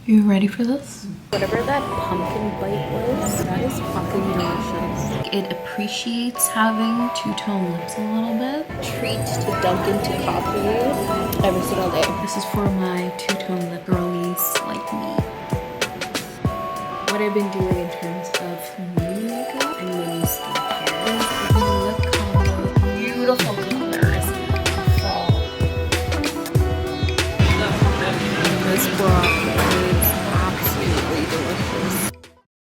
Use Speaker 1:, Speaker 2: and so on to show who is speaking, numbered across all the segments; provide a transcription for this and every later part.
Speaker 1: You ready for this?
Speaker 2: Whatever that pumpkin bite was, that is fucking delicious.
Speaker 1: It appreciates having two-tone lips a little bit.
Speaker 2: Treat to dunk into coffee every single day.
Speaker 1: This is for my two-tone lip girlies like me. What I've been doing in terms of mini makeup and mini skincare is the lip combo, beautiful colors of fall. This broth is absolutely delicious.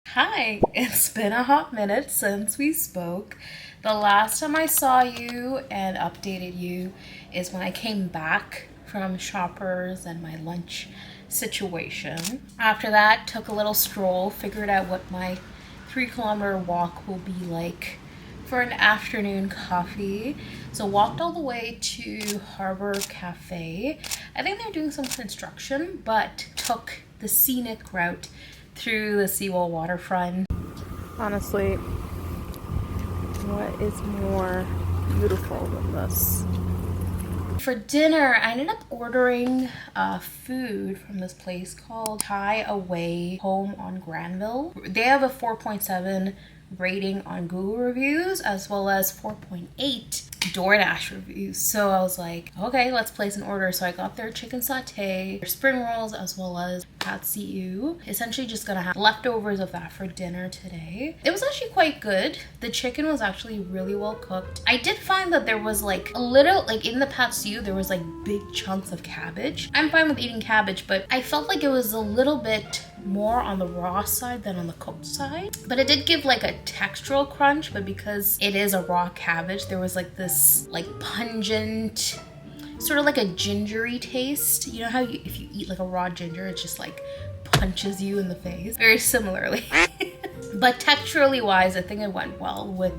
Speaker 1: Hi, it's been a hot minute since we spoke. The last time I saw you and updated you is when I came back from Shoppers and my lunch situation. After that, took a little stroll, figured out what my 3-kilometer walk will be like for an afternoon coffee. So walked all the way to Harbour Cafe. I think they're doing some construction, but took the scenic route through the seawall waterfront.
Speaker 2: Honestly, what is more beautiful than this?
Speaker 1: For dinner, I ended up ordering food from this place called Thai Away Home on Granville. They have a 4.7 rating on Google reviews as well as 4.8 DoorDash reviews. So I was like, okay, let's place an order. So I got their chicken satay, their spring rolls, as well as pad see ew. Essentially just gonna have leftovers of that for dinner today. It was actually quite good. The chicken was actually really well cooked. I did find that there was like a little, like in the pad see ew, there was like big chunks of cabbage. I'm fine with eating cabbage, but I felt like it was a little bit more on the raw side than on the cooked side. But it did give like a textural crunch, but because it is a raw cabbage, there was like this like pungent, sort of like a gingery taste. You know how if you eat like a raw ginger, it just like punches you in the face? Very similarly. But texturally wise, I think it went well with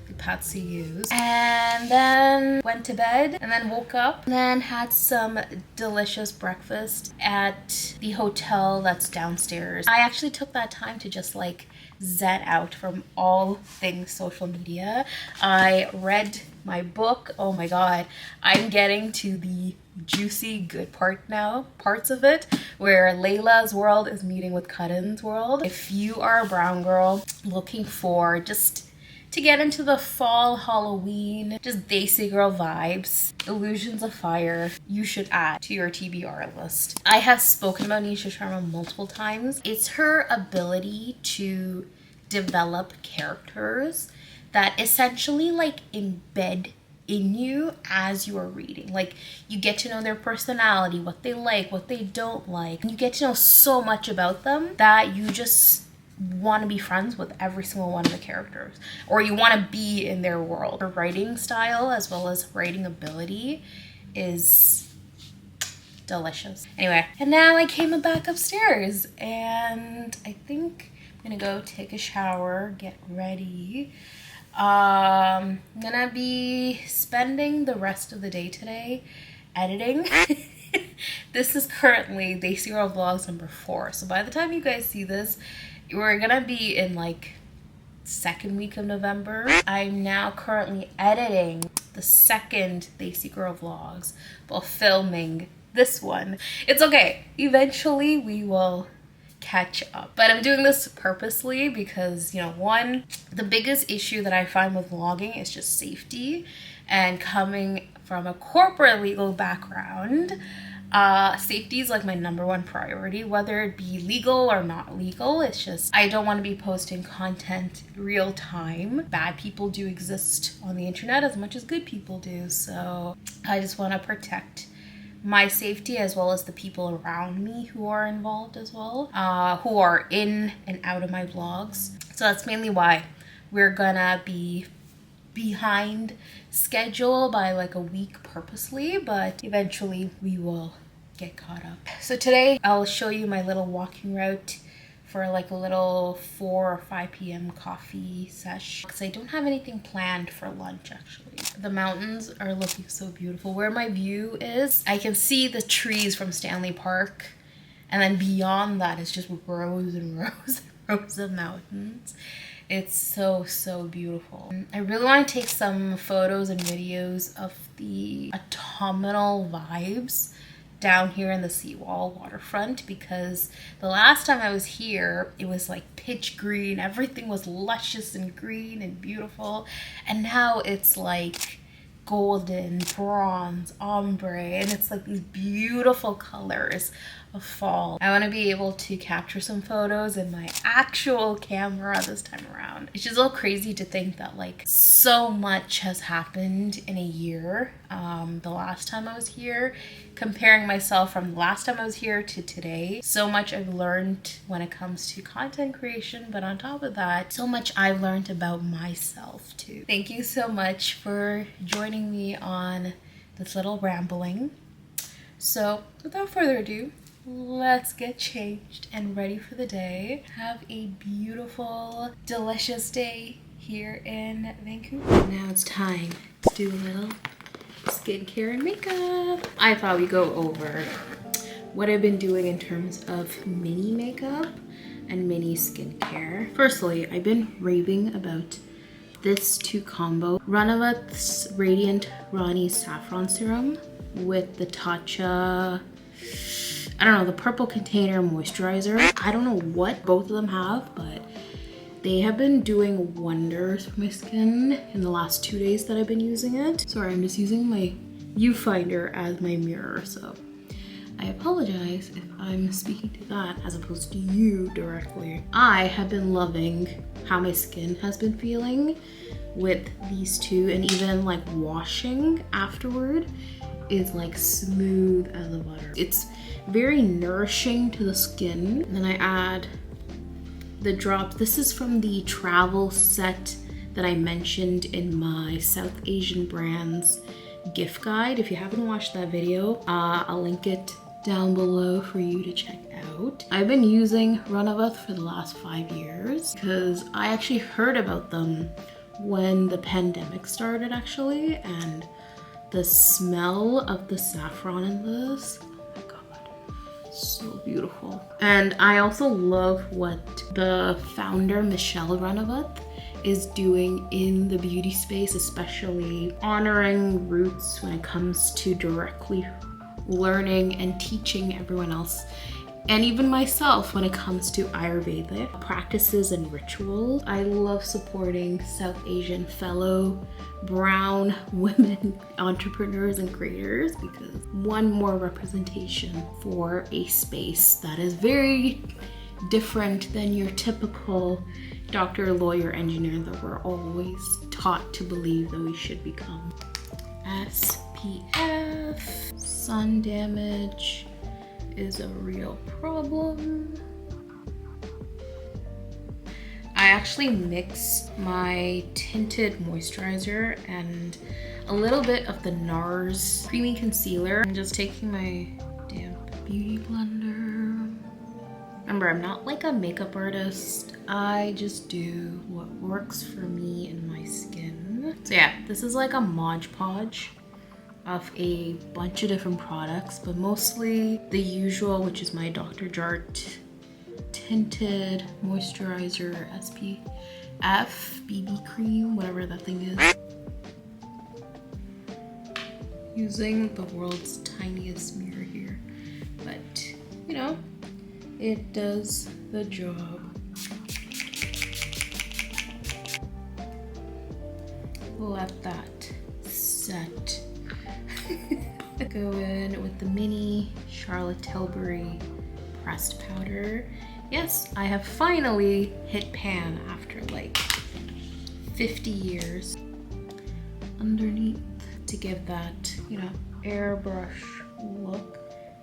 Speaker 1: the pad see ews. And then went to bed and then woke up and then had some delicious breakfast at the hotel that's downstairs. I actually took that time to just like zen out from all things social media. I read my book. Oh my god, I'm getting to the juicy good parts of it, where Layla's world is meeting with Cuttin's world. If you are a brown girl looking for just to get into the fall Halloween, just Desi girl vibes, illusions of fire, you should add to your TBR list. I have spoken about Nisha Sharma multiple times. It's her ability to develop characters that essentially like embed in you as you are reading. Like you get to know their personality, what they like, what they don't like. You get to know so much about them that you just want to be friends with every single one of the characters, or you want to be in their world. Her writing style as well as writing ability is delicious. Anyway, and now I came back upstairs and I think I'm gonna go take a shower, get ready. I'm gonna be spending the rest of the day today editing. This is currently Desi Girl Vlogs number 4. So by the time you guys see this, we're gonna be in like second week of November. I'm now currently editing the second Desi Girl Vlogs while filming this one. It's okay. Eventually we will catch up. But I'm doing this purposely because, you know, one, the biggest issue that I find with vlogging is just safety. And coming from a corporate legal background, safety is like my #1 priority, whether it be legal or not legal. It's just, I don't want to be posting content real time. Bad people do exist on the internet as much as good people do. So I just want to protect my safety as well as the people around me who are involved as well, who are in and out of my vlogs. So that's mainly why we're gonna be behind schedule by like a week purposely, but eventually we will get caught up. So today I'll show you my little walking route for like a little 4 or 5 p.m. coffee sesh, because I don't have anything planned for lunch actually. The mountains are looking so beautiful. Where my view is, I can see the trees from Stanley Park, and then beyond that is just rows and rows and rows of mountains. It's so beautiful. I really want to take some photos and videos of the autumnal vibes down here in the seawall waterfront, because the last time I was here it was like pitch green, everything was luscious and green and beautiful, and now it's like golden, bronze, ombre, and it's like these beautiful colors of fall. I want to be able to capture some photos in my actual camera this time around. It's just a little crazy to think that like so much has happened in a year. The last time I was here, comparing myself from the last time I was here to today, so much I've learned when it comes to content creation, but on top of that, so much I've learned about myself too. Thank you so much for joining me on this little rambling. So without further ado, let's get changed and ready for the day. Have a beautiful, delicious day here in Vancouver. Now it's time to do a little skincare and makeup. I thought we'd go over what I've been doing in terms of mini makeup and mini skincare. Firstly, I've been raving about this two combo. Ranavat's Radiant Rani Saffron Serum with the Tatcha, I don't know, the purple container moisturizer. I don't know what both of them have, but they have been doing wonders for my skin in the last 2 days that I've been using it. Sorry, I'm just using my viewfinder as my mirror, so I apologize if I'm speaking to that as opposed to you directly. I have been loving how my skin has been feeling with these two, and even like washing afterward is like smooth as a butter. It's very nourishing to the skin. And then I add the drops. This is from the travel set that I mentioned in my South Asian brands gift guide. If you haven't watched that video, I'll link it down below for you to check out. I've been using Ranavat for the last 5 years because I actually heard about them when the pandemic started actually, and the smell of the saffron in this, oh my god, so beautiful. And I also love what the founder, Michelle Ranavat, is doing in the beauty space, especially honoring roots when it comes to directly learning and teaching everyone else, and even myself, when it comes to Ayurvedic practices and rituals. I love supporting South Asian fellow brown women entrepreneurs and creators, because one more representation for a space that is very different than your typical doctor, lawyer, engineer that we're always taught to believe that we should become. SPF, sun damage is a real problem. I actually mixed my tinted moisturizer and a little bit of the NARS creamy concealer. I'm just taking my damp beauty blender. Remember, I'm not like a makeup artist. I just do what works for me and my skin. So yeah, this is like a Mod Podge of a bunch of different products, but mostly the usual, which is my Dr. Jart tinted moisturizer, SPF, BB cream, whatever that thing is. Using the world's tiniest mirror here, but you know, it does the job. Let that set. Go in with the mini Charlotte Tilbury pressed powder. Yes, I have finally hit pan after like 50 years. Underneath to give that, you know, airbrush look.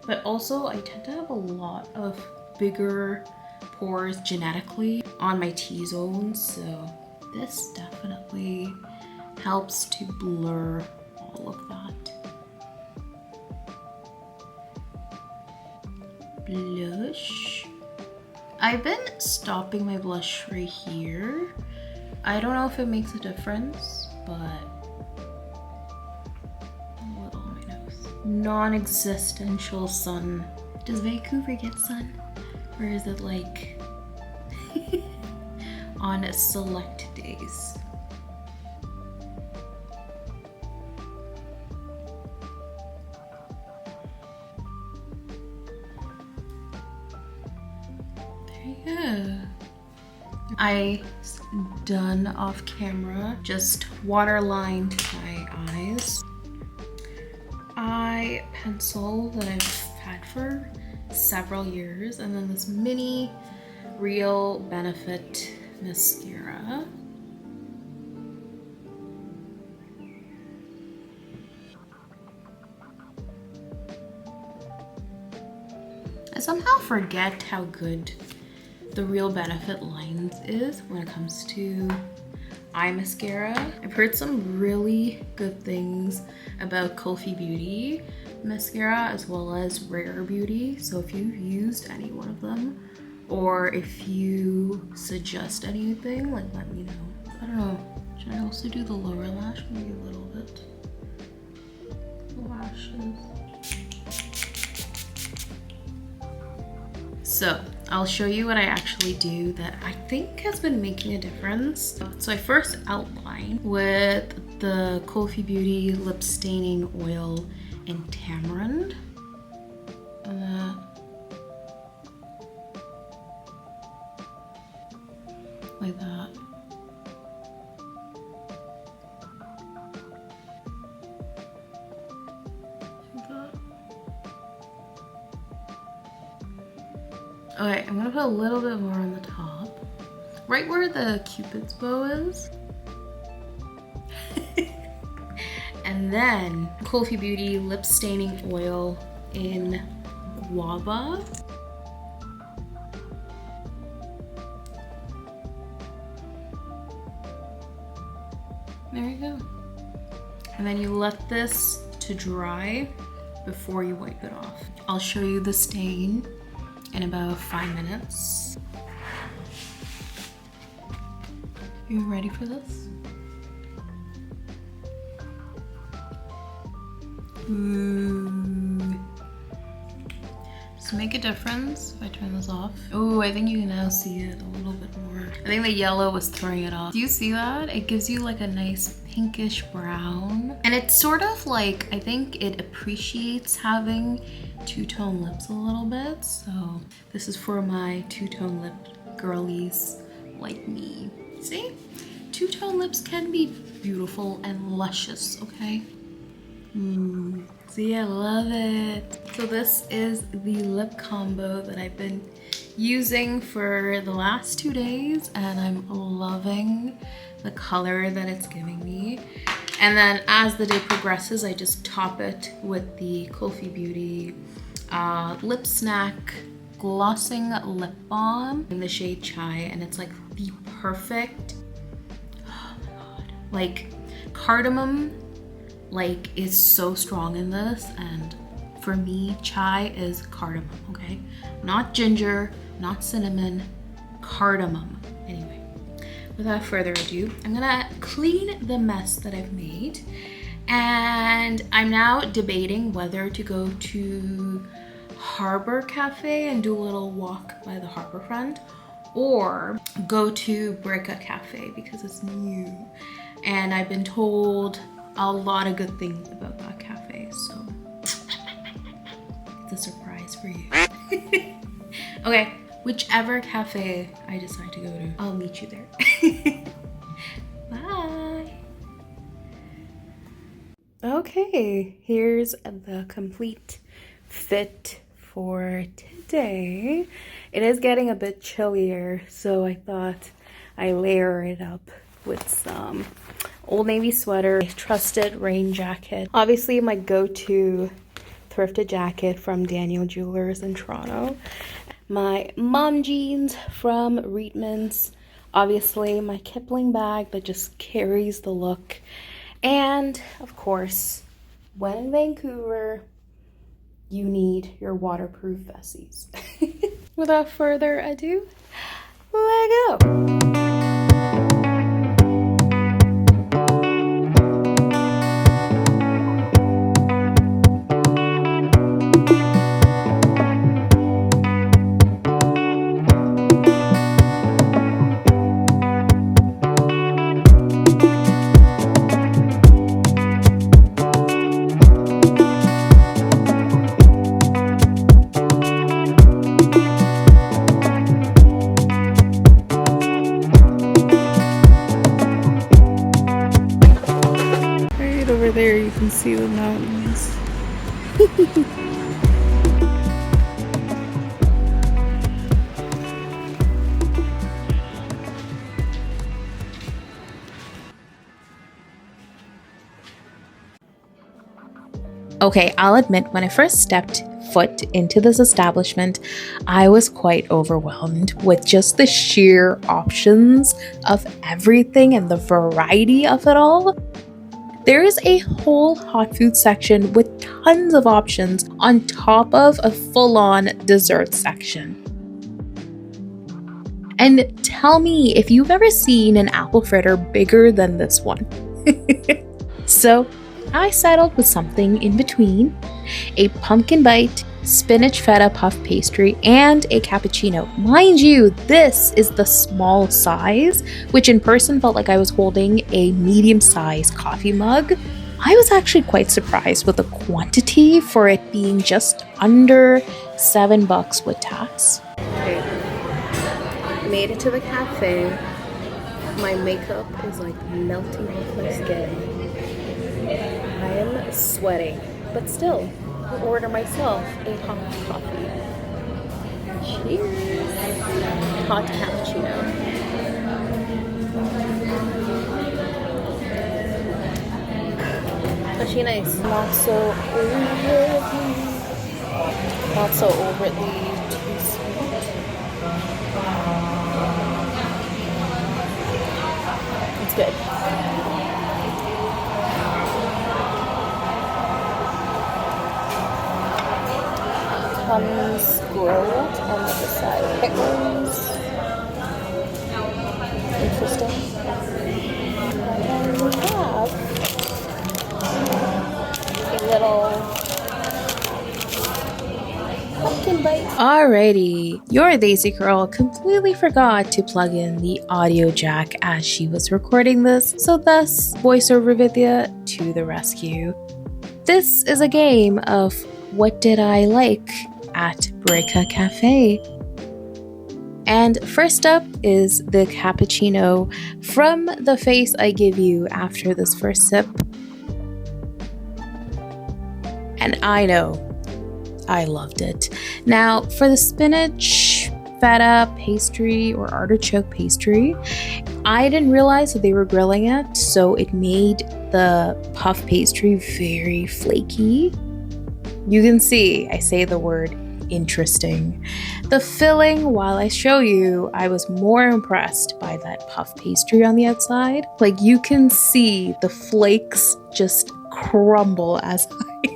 Speaker 1: But also I tend to have a lot of bigger pores genetically on my T-zone, so this definitely helps to blur all of that. Blush. I've been stopping my blush right here. I don't know if it makes a difference, but a little on my nose. Non-existential sun. Does Vancouver get sun? Or is it like on select days? Yeah. I done off camera, just waterlined my eyes. Eye pencil that I've had for several years, and then this mini Real Benefit mascara. I somehow forget how good the Real Benefit lines is when it comes to eye mascara. I've heard some really good things about Kulfi Beauty mascara as well as Rare Beauty. So if you've used any one of them, or if you suggest anything, like let me know. I don't know, should I also do the lower lash? Maybe a little bit. Lashes. So I'll show you what I actually do that I think has been making a difference. So I first outline with the Kulfi Beauty Lip Staining Oil in Tamarind. Like that. Okay, I'm gonna put a little bit more on the top, right where the Cupid's bow is. And then Kulfi Beauty Lip Staining Oil in Guava. There you go. And then you let this to dry before you wipe it off. I'll show you the stain in about 5 minutes. You ready for this? Ooh. Does it make a difference if I turn this off? Oh, I think you can now see it a little bit more. I think the yellow was throwing it off. Do you see that? It gives you like a nice pinkish brown. And it's sort of like, I think it appreciates having two-tone lips a little bit. So this is for my two-tone lip girlies like me. See? Two-tone lips can be beautiful and luscious, okay? See, I love it. So this is the lip combo that I've been using for the last 2 days, and I'm loving the color that it's giving me. And then as the day progresses, I just top it with the Kulfi Beauty Lip Snack Glossing Lip Balm in the shade Chai, and it's like the perfect, oh my god, like cardamom like is so strong in this, and for me chai is cardamom, okay? Not ginger, not cinnamon, cardamom. Anyway, without further ado, I'm gonna clean the mess that I've made, and I'm now debating whether to go to Harbour Cafe and do a little walk by the Harbour front, or go to Breka Cafe because it's new and I've been told a lot of good things about that cafe, so it's a surprise for you. Okay, whichever cafe I decide to go to, I'll meet you there. Bye. Okay, here's the complete fit for today. It is getting a bit chillier, so I thought I layer it up with some Old Navy sweater, trusted rain jacket. Obviously my go-to thrifted jacket from Daniel Jewelers in Toronto. My mom jeans from Reitman's. Obviously my Kipling bag that just carries the look. And of course, when in Vancouver, you need your waterproof vesties. Without further ado, let's go.
Speaker 2: see the mountains.
Speaker 1: Okay, I'll admit, when I first stepped foot into this establishment, I was quite overwhelmed with just the sheer options of everything and the variety of it all. There is a whole hot food section with tons of options on top of a full-on dessert section. And tell me if you've ever seen an apple fritter bigger than this one. So I settled with something in between: a pumpkin bite, spinach feta puff pastry, and a cappuccino. Mind you, this is the small size, which in person felt like I was holding a medium-sized coffee mug. I was actually quite surprised with the quantity for it being just under $7 with tax.
Speaker 2: Okay. Made it to the cafe. My makeup is like melting off my skin. I am sweating, but still, I'll order myself a hot coffee. Cheers! Hot cappuccino. Actually nice. Not so overtly too sweet. It's good. Comes grilled on the other side. Pickles. Interesting. And we have a little pumpkin bite.
Speaker 1: Alrighty, your Desi girl completely forgot to plug in the audio jack as she was recording this, so thus voiceover Vidya to the rescue. This is a game of what did I like at Breka Cafe. And first up is the cappuccino from the face I give you after this first sip. And I know, I loved it. Now, for the spinach feta pastry or artichoke pastry, I didn't realize that they were grilling it, so it made the puff pastry very flaky. You can see I say the word interesting. The filling, while I show you, I was more impressed by that puff pastry on the outside. Like, you can see the flakes just crumble as I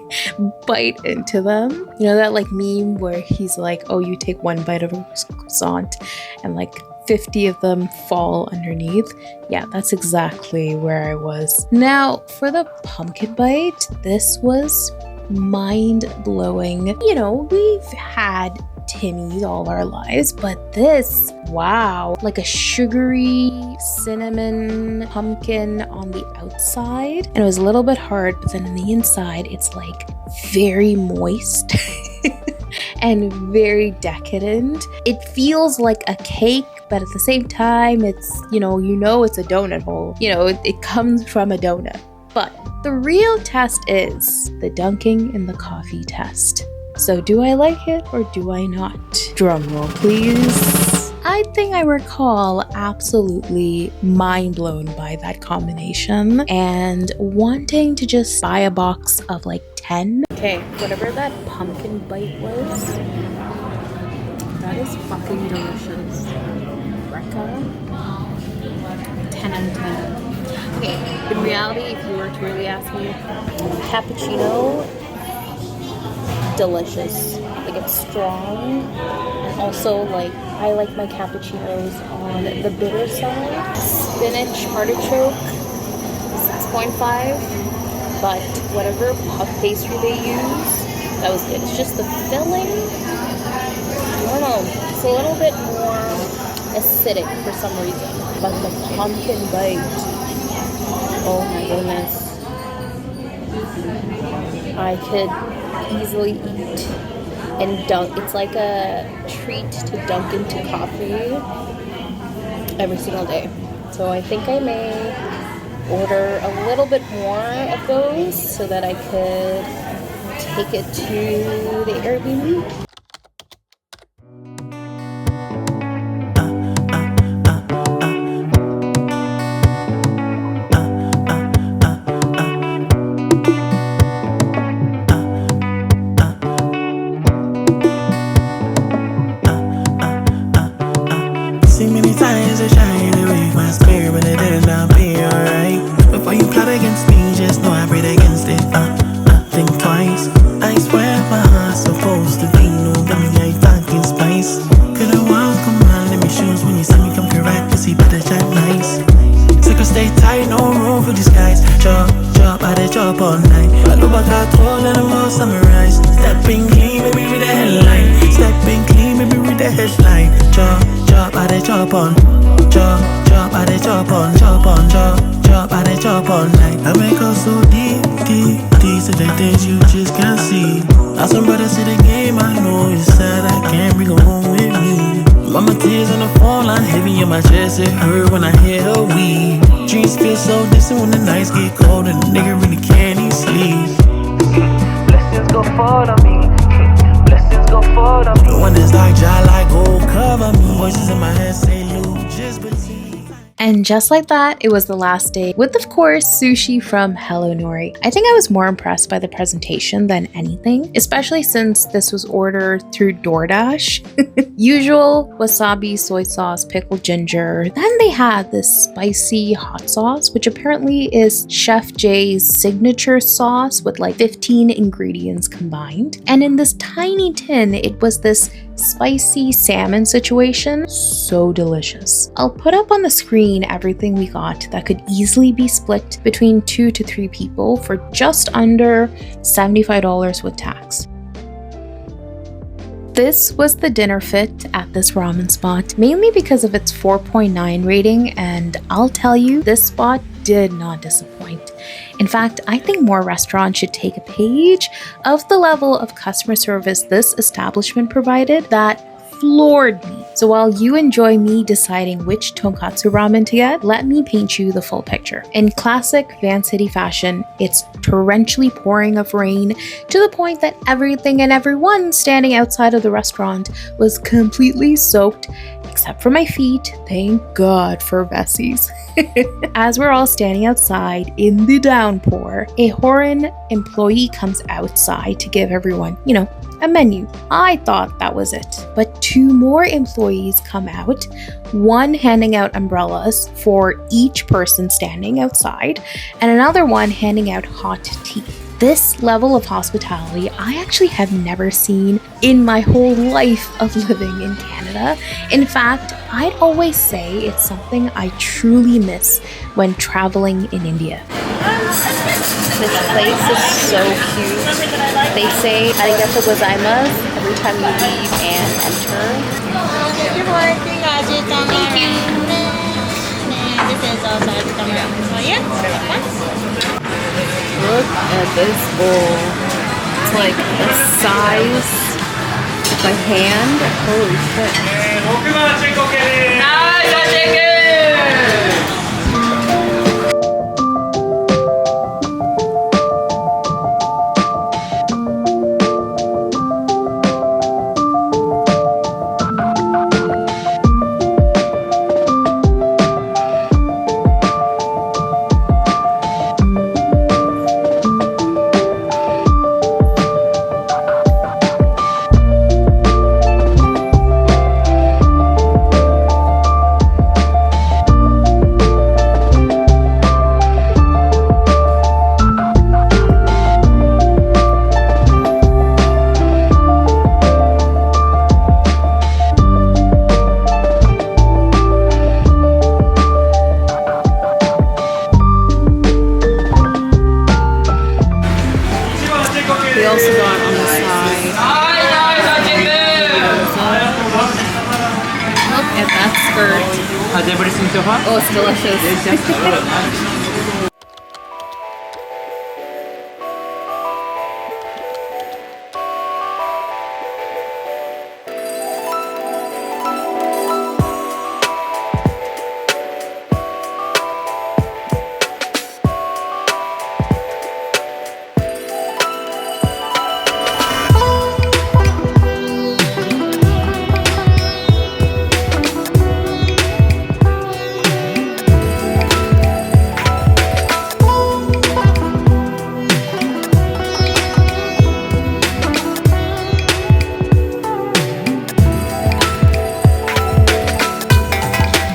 Speaker 1: bite into them. You know that like meme where he's like, oh, you take one bite of a croissant and like 50 of them fall underneath. Yeah, that's exactly where I was. Now, for the pumpkin bite, this was mind-blowing. You know, we've had Timmy's all our lives, but this, wow, like a sugary cinnamon pumpkin on the outside, and it was a little bit hard, but then on the inside it's like very moist and very decadent. It feels like a cake, but at the same time it's, you know it's a donut hole. It comes from a donut. But the real test is the dunking in the coffee test. So do I like it or do I not? Drum roll, please. I think I recall absolutely mind blown by that combination and wanting to just buy a box of like 10.
Speaker 2: Okay, whatever that pumpkin bite was, that is fucking delicious. Breka, 10 out of 10. Okay, in reality, if you were to really ask me, cappuccino, delicious. Like, it's strong, and also like I like my cappuccinos on the bitter side. Spinach artichoke, 6.5, but whatever puff pastry they use, that was good. It's just the filling, I don't know, it's a little bit more acidic for some reason, but the pumpkin bite, oh my goodness, I could easily eat and dunk. It's like a treat to dunk into coffee every single day. So I think I may order a little bit more of those so that I could take it to the Airbnb.
Speaker 3: See many times I tried to wake my spirit, but it didn't not be alright. Before you plot against me, just know I prayed against it. Think twice. I swear my heart's supposed to be no gummy like talking spice. Could've walked, come on, let me shoes when you see me come correct to see better chat nice. Sick of stay tight, no room for disguise. Chop, chop, I did chop all night. I look back at all and I'm all summarized. Stepping clean, maybe with the headline. Stepping clean, maybe with the headline. Chop, chop, I did chop on. Chop, chop, I did chop on. Chop on, chop, chop, I did chop all night. I make us so deep, deep, deep. So the things you just can't see. Now some brothers in the game, I know it's sad. I can't bring her home with me. Mama tears on the phone line, heavy in my chest. It hurt when I hear her weep. Dreams feel so distant when the nights get cold and the nigga really can't even sleep. Blessings go forward on me. Blessings go forward on me. When it's dark, Jah like go cover me. Voices in my head say, Lou, just believe.
Speaker 1: And just like that, it was the last day with, of course, sushi from Hello Nori. I think I was more impressed by the presentation than anything, especially since this was ordered through DoorDash. Usual wasabi, soy sauce, pickled ginger. Then they had this spicy hot sauce, which apparently is Chef Jay's signature sauce with like 15 ingredients combined. And in this tiny tin, it was this spicy salmon situation. So delicious. I'll put up on the screen everything we got that could easily be split between 2 to 3 people for just under $75 with tax. This was the dinner fit at this ramen spot, mainly because of its 4.9 rating, and I'll tell you, this spot did not disappoint. In fact, I think more restaurants should take a page of the level of customer service this establishment provided that floored me. So while you enjoy me deciding which tonkatsu ramen to get, let me paint you the full picture. In classic Van City fashion, it's torrentially pouring of rain to the point that everything and everyone standing outside of the restaurant was completely soaked, except for my feet. Thank God for Vessies. As we're all standing outside in the downpour, a Horin employee comes outside to give everyone, a menu. I thought that was it. But 2 more employees come out, one handing out umbrellas for each person standing outside, and another one handing out hot tea. This level of hospitality I actually have never seen in my whole life of living in Canada. In fact, I'd always say it's something I truly miss when traveling in India.
Speaker 2: This place is so cute. They say arigato gozaimasu every time you leave and enter.
Speaker 4: Thank you. This is also for you.
Speaker 2: Look at this bowl. It's like the size of my hand. Holy shit. Nice chicken! Oh, it's delicious.